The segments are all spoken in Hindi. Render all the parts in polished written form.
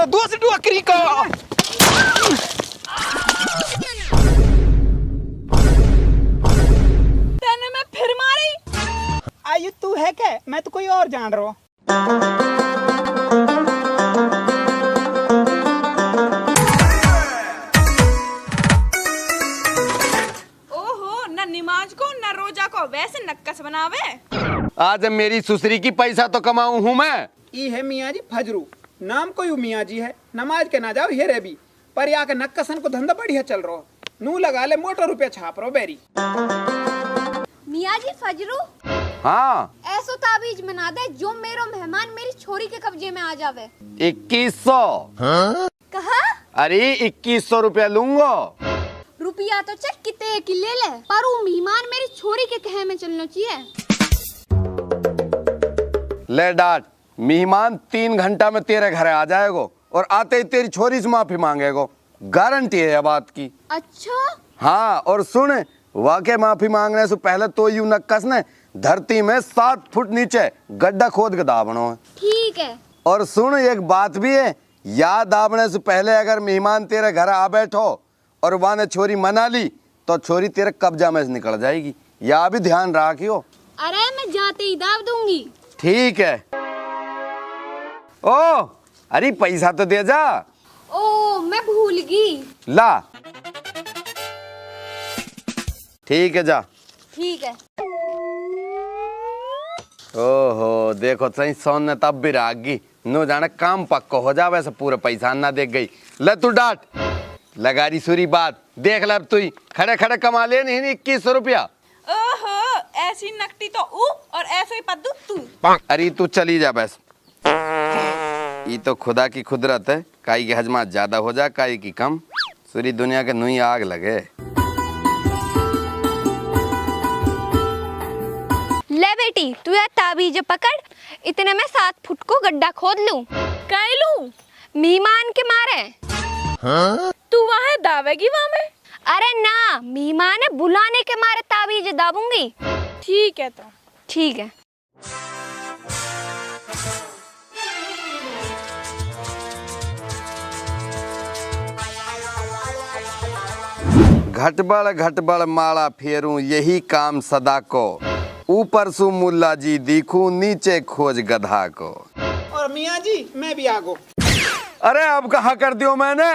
मारो दूसरी डुअकरी को। तेने मैं फिर मारी। आयु तू है क्या? मैं तो कोई और जान रहा हूँ। ओहो, न नमाज को न रोजा को वैसे नक्कस बनावे। आज मेरी सुसरी की पैसा तो कमाऊं हूँ मैं। ये है मियाँ जी फजरू, नाम कोई मियाँ जी है, नमाज के ना जाओ हेरे भी, पर यहाँ के नक्कसन को धंधा बढ़िया चल रहा हो, नू लगा ले मोटा रुपया छाप रहो बेरी। मियाँ जी फजरू, हाँ, ऐसो ताबीज बना दे जो मेरो मेहमान मेरी छोरी के कब्जे में आ जावे। 2100। कहा? अरे 2100 रुपया लूंगा। रुपया तो चल कितने की ले ले, पर वो मेहमान मेरी छोरी के कहे में चलना चाहिए। ले डांट, मेहमान 3 घंटा में तेरे घर आ जाएगो और आते ही तेरी छोरी से माफी मांगेगो, गारंटी है ये बात की। अच्छा? हाँ, और सुन, वाकई माफी मांगने से पहले तो यूं नक्कस ने धरती में 7 फुट नीचे गड्ढा खोद के दाबनो है। ठीक है। और सुन, एक बात भी है, याद दाबने से पहले अगर मेहमान तेरे घर आ बैठो और वहां ने छोरी मना ली तो छोरी तेरे कब्जा में से निकल जाएगी, या भी ध्यान रखियो। अरे मैं जाते ही दाब दूंगी। ठीक है। ओ, अरे पैसा तो दे जा। ओ, मैं भूल गई। ला, ठीक है, जा। ठीक है। ओहो, देखो सही सोन ने तब भी रागी नो जाने काम पक्को हो जा, वैसे पूरे पैसा ना देख गई। ले तू डांट, लगा रही सुरी बात, देख ले अब तू ही खड़े खड़े कमा ले नहीं 2100 रुपया। ओहो, ऐसी नकटी तो ऊ और ऐसे ही पद्दू तू। अरे तू चली जा बस, ये तो खुदा की कुदरत है, काई की हजमा ज्यादा हो जा काई की कम, सूरी दुनिया के नुई आग लगे। ले बेटी, तू यह ताबीज पकड़, इतने में 7 फुट को गड्ढा खोद लूं। काई लूं? मेहमान के मारे। तू वहाँ दावेगी वहाँ में? अरे ना, मेहमान है बुलाने के मारे ताबीज दाबूंगी। ठीक है तो। ठीक है। घटबड़ माला फेरूं यही काम सदा को, ऊपर सु मुल्ला जी दिखूं नीचे खोज गधा को। और मियाँ जी मैं भी आगो। अरे अब कहाँ कर दियो मैंने?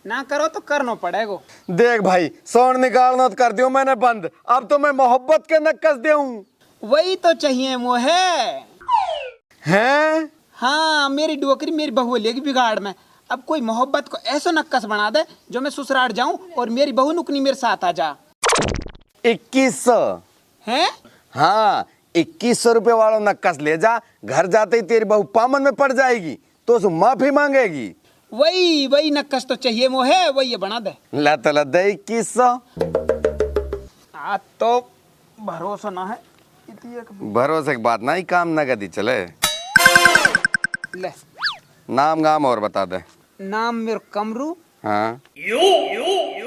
ना करो तो करना पड़ेगा। देख भाई, सोन निकालना तो कर दियो मैंने बंद, अब तो मैं मोहब्बत के नक्कस देऊं। वही तो चाहिए मोहे। हैं? हाँ, मेरी डोकरी मेरी बहू लेगी बिगाड़ में, अब कोई मोहब्बत को ऐसा नक्कस बना दे जो मैं ससुराल जाऊं और मेरी बहू नुकनी मेरे साथ आ जा। 2100 हैं? हाँ, 2100 रुपए वाला नक्कस ले जा, घर जाते ही तेरी बहू पामन में पड़ जाएगी तो उसे माफी मांगेगी। वही नक्कस तो चाहिए मोहे, वही ये बना दे। ला तो ला दे 2100। आज तो भरोसा ना है। भरोसे की बात ना, ही काम नगद ही चले। ले, नाम गाम और बता दे। नाम मेरा कमरू। हाँ,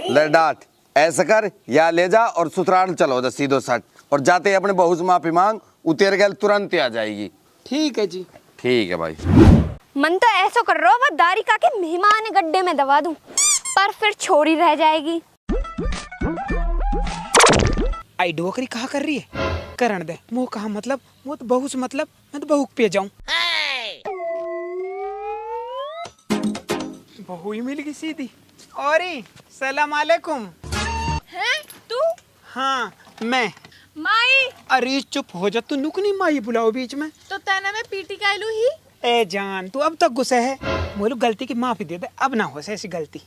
ले डांट, ऐसा कर, या ले जा और ससुराल चलो जा सीधो सट, और जाते ही अपने बहू से माफी मांग, उतेर गल तुरंत ही आ जाएगी। ठीक है जी। ठीक है भाई। मन तो ऐसा कर रहा हो दारिका के मेहमान गड्ढे में दबा दूं, पर फिर छोरी रह जाएगी। आई डोकरी कहा कर रही है, करण दे मुँह कहा, मतलब वो तो बहू से मतलब, मैं तो बहू पे जाऊं। बहू ही मिल गई सीधी। और सलाम अलैकुम। हैं तू? हाँ मैं। माई, अरे चुप हो जा, तू नुकनी माई बुलाओ बीच में। तो तेने में पीटी कायलू ही। ए जान, तू अब तक गुस्से है, बोलो गलती की माफी दे दे, अब ना हो ऐसी गलती।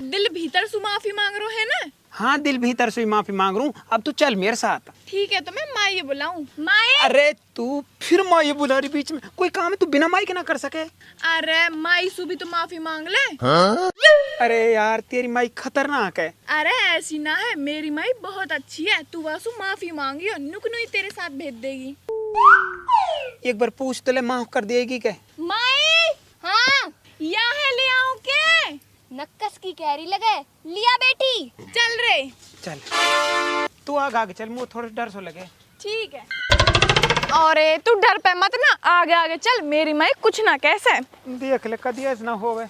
दिल भीतर से माफी मांग रो है ना? हाँ, दिल भीतर से माफी मांग रहा हूँ, अब तू चल मेरे साथ। ठीक है, तो मैं माई बुलाऊं? माई? अरे तू फिर माई बुला रही बीच में, कोई काम है तू बिना माई के ना कर सके। अरे माई से भी तो माफी मांग ले। अरे यार, तेरी माई खतरनाक है। अरे ऐसी ना है, मेरी माई बहुत अच्छी है, तू वासु माफी मांगी और नुकनुई तेरे साथ भेज देगी। एक बार पूछ तो ले, माफ कर देगी क्या? माई, हाँ, यहाँ ले आऊं के? नक्कस की कैरी लगे, लिया बेटी। चल रे। चल तू आगे आगे चल, मुझे थोड़ा डर सो लगे। ठीक है। अरे तू डर पे मत ना, आगे आगे चल, मेरी माई कुछ ना कैसे। देख ले कदी ऐसा ना होवे,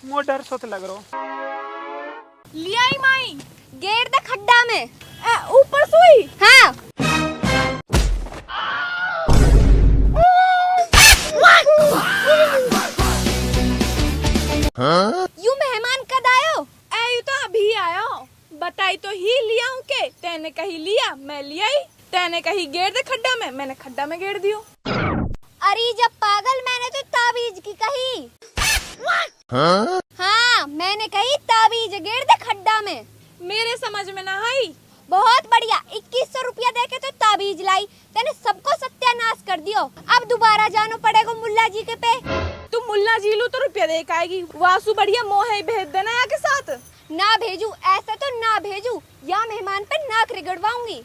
मो डर सो तो लग रहा। लिया ही माई। गेर दे खड्डा में। ऊपर सुई। हाँ। यू मेहमान कद आयो? यू तो अभी आयो। बताई तो ही लिया हूँ के, तेने कही लिया मैं लिया ही, तेने कही गेर दे खड्डा में, मैंने खड्डा में गेर दियो। अरे जब पागल, मैंने तो ताबीज की कही। हाँ मैंने कही ताबीज गेर दे खड्डा में। मेरे समझ में ना आई। बहुत बढ़िया, 2100 रुपया देके तो ताबीज लाई, तेने सबको सत्यानाश कर दियो। अब दोबारा जानो पड़ेगा मुल्ला जी के पे। तू मुल्ला जी लू तो रुपया दे के आएगी, वासु बढ़िया मोहे भेज देना यहाँ के साथ। ना भेजू, ऐसा तो ना भेजू, या मेहमान पे नाक रिगड़वाऊंगी।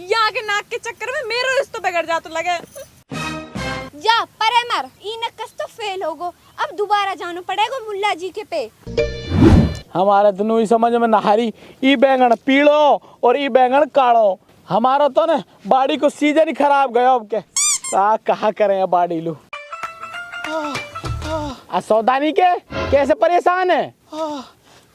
यहाँ के नाक के चक्कर में मेरा रिश्ता बिगड़ जा तो लगे। जा परे मर, ई नक्कस तो फेल होगो। अब दोबारा जानो पड़ेगा मुल्ला जी के पे। हमारे दोनों ही समझ में नहारी, ई बैंगन पीलो और ई बैंगन काढ़ो। हमारा तो ना बाड़ी को सीजन ही खराब गया। अब के कहा करें बाड़ी लू। सौदानी के कैसे परेशान है?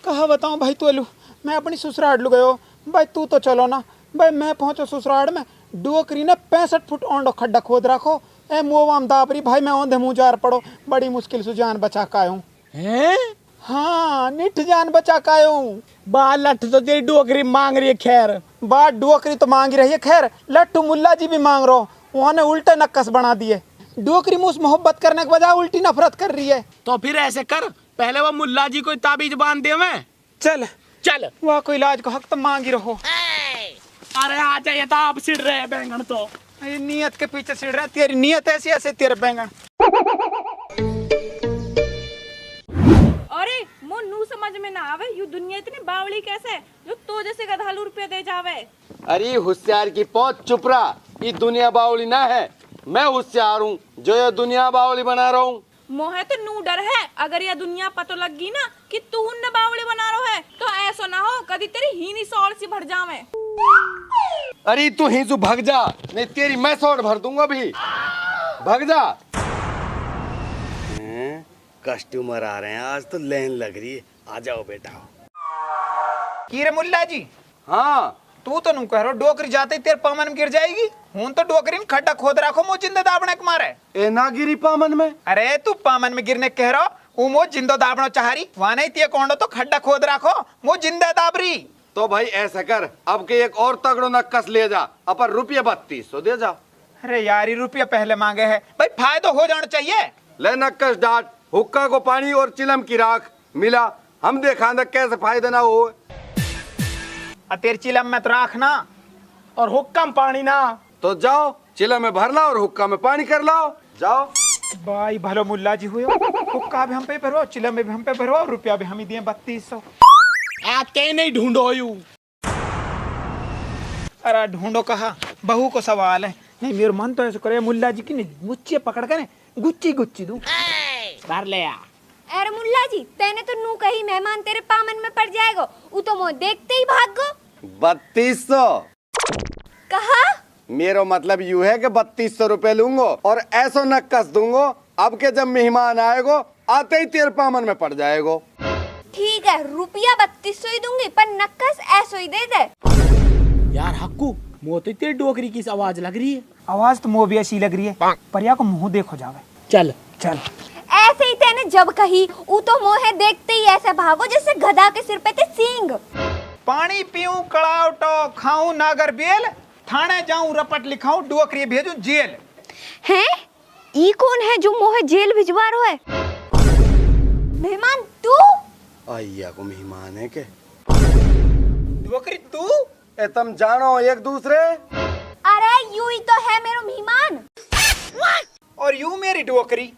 कहा बताऊं भाई तोलू, मैं अपनी ससुराल लू गयो भाई। तू तो चलो ना भाई, मैं पहुंचो ससुराल में, डोकरी ने 65 फुट ओंडो खड्डा खोद रखो। ए मुआम दाबरी भाई, मैं औंधे मुँह जार पड़ो, बड़ी मुश्किल से जान बचा का आयूं। हैं? हाँ निठ जान बचा का आयूं। बाल लठ तो तेरी डोकरी मांग रही है। खैर बात डोकरी तो मांग रही है, खैर लट्टू मुल्ला जी भी मांग रहो, उन्होंने उल्टे नक्कस बना दिए। डोकरी मुझसे मोहब्बत करने के बजाय उल्टी नफरत कर रही है। तो फिर ऐसे कर, पहले वो मुल्ला जी को ताबीज बांध दे। मैं चल चल, वह कोई इलाज को हक तो मांगी रहो। अरे आ जाइए तो आप सिड़ रहे हैं बैंगन तो। ये नियत के पीछे सिड़ रहा है, तेरी नियत ऐसी ऐसे तेरे बैंगन। अरे मोनू समझ में ना आवे, यू दुनिया इतनी बावली कैसे जो तो जैसे गधालू रुपया दे जावे। अरे होशियार की पहुंच, चुप रहा। ये दुनिया बावली ना है, मैं होशियार हूँ जो ये दुनिया बावली बना रहा हूँ। मोहे तो नू डर है, अगर यह दुनिया पतो लग गई ना कि तू न बावली बना रहा है, तो ऐसा ना हो कभी तेरी हीनी सौड़ सी भर जावे। अरे तू हिंसू भग जा, नहीं तेरी मैं सौड़ भर दूंगा भी। भग जा। कस्टमर आ रहे हैं, आज तो लाइन लग रही है। आ जाओ बेटा। कीरे मुल्ला जी, हाँ तू तो नू कह रहा डोकरी जाते ही तेरे पामन में गिर जाएगी। हूं तो डोकरी में खड्डा खोद रखो, मो जिंदा दाबने के मारे। ए ना गिरी पामन में। अरे तू पामन में गिरने कह रहा, वो मो जिंदो दाबनो चाहरी, वहां नहीं तिये कोंडो तो खड्डा खोद रखो, मो जिंदा दाबरी। तो भाई ऐसा कर, अब के एक और तगड़ो नक्कस ले जा, अपन रुपये 3200 दे जा। अरे यार ये रुपया पहले मांगे है भाई, फायदा हो जाना चाहिए। ले नक्कस डाट, हुक्का को पानी और चिलम की राख मिला, हम देखा कैसे फायदा ना हो। तेरे चिलम में तो राखना और हुक्का में पानी ना। तो जाओ चिलम में भर लाओ और हुक्का में पानी कर लाओ, जाओ। भाई भलो मुल्ला जी हुए, हुक्का भी हम पे भरो, चिलम में भी हम पे भरो, रुपया भी हम ही दिए 3200। आज के नहीं ढूंढो यू। अरे ढूंढो कहा, बहू को सवाल है। नहीं मेरे मन तो ऐसे करे मुल्ला जी की नहीं मुच्चे पकड़ कर गुच्ची गुच्ची दूं। भर ले आ। अरे मुल्ला जी, तेने तो नू कही मेहमान तेरे पामन में पड़ जाएगा, वो तो मो देखते ही भाग गो। 3200 कहा? मेरा मतलब यू है कि 3200 रुपए लूंगो और ऐसा नक्कस दूंगो, अब के जब मेहमान आएगो आते ही तेरे पामन में पड़ जाएगो। ठीक है, रुपया 3200 ही दूंगी, पर नक्कस ऐसो ही दे दे। यार हक्कू, मोती तेरी डोकरी की आवाज लग रही है। आवाज तो मुँह भी ऐसी लग रही है, परिया को मुंह देखो जावे। चल चल। ऐसे ही तेने जब कही, वो तो मोहे देखते ही ऐसे भागो जैसे गधा के सिर पे थे सींग। पानी पीऊं कड़ावटो, खाऊं नागर बेल, थाने जाऊं रपट लिखाऊं, डोकरी भेजूं जेल। हैं? ई कौन है जो मोहे जेल भिजवा रहा है? मेहमान तू? आइया को मेहमान है के? डोकरी तू? ए तुम जानो एक दूसरे? अरे यू ही तो है मेरो मेहमान। और यू मेरी डोकरी।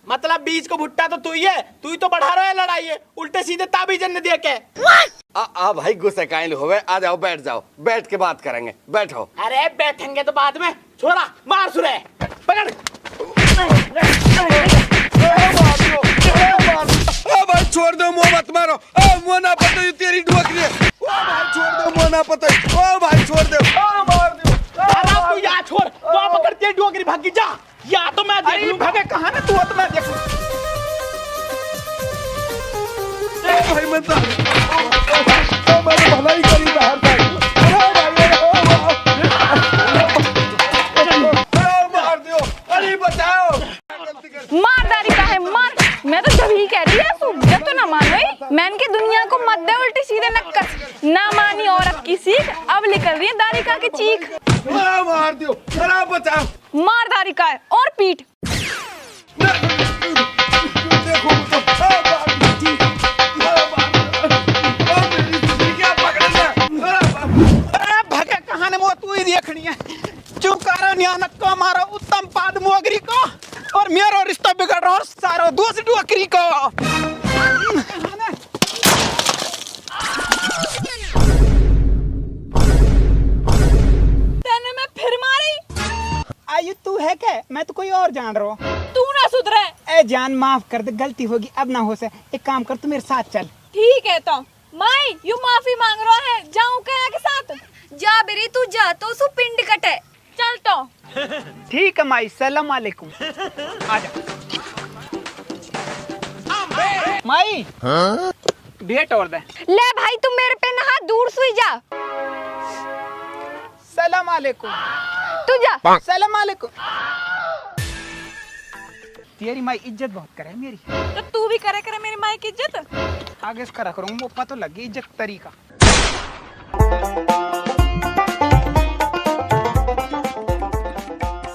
मतलब बीच को भुट्टा तो तू ही है, तू ही तो बढ़ा रहा है लड़ाई है, उल्टे सीधे ताबीजन ने दिया के। आ भाई गुस्से कायल हुए, आ जाओ बैठ जाओ, बैठ के बात करेंगे, बैठो। अरे बैठेंगे तो बाद में, छोरा मार सुरे, पकड़। भाई छोड़ दो, मुंह मत मारो। मुंह ना पता ये तेरी डोकरी है। भाई छोड़ दो, मुंह ना पता। भाई छोड़ दो, मार दो। मैंने भलाई करी बाहर मार दियो, अरे बचाओ। मार दारी का है मार। मैं तो जब ही कह रही है जब तो ना मान गई। मैंने की दुनिया को मत दे उल्टी सीधे नक्कस। ना मानी औरत की सीख, अब निकल रही है दारिका की चीख। मार दियो, अरे बचाओ। मार दारिका है और पीट। देखो तो अरे भगे कहां ने मो तू ही देखनी है। चुकारा न्यानक को मारो उत्तम पाद मोगरी को और मेरो रिश्ता बिगड़ रहा सारो दूसरी डुकरी को। तेने मैं फिर मारी। आयु तू है क्या? मैं तो कोई और जान रहा हूँ। तू ना सुधरे। ए जान माफ कर दे, गलती होगी अब ना हो से। एक काम कर, तू मेरे साथ चल। ठीक है तो माई यू माफी मांग रहा है, जाऊं क्या के साथ? जा बेरी तू जा तो सु पिंड कटे। चल तो। ठीक है माई, सलाम वालेकुम। आजा माई। भेंट और दे। ले भाई तू मेरे पे नहा, दूर सुई जा। सलाम वालेकुम। तू जा। सलाम वालेकुम। तेरी माई इज्जत बहुत करे मेरी। तो तू भी करे करे मेरी माई की इज्जत। आगे से करा करूंगा, वो पता लगी इज्जत तरीका।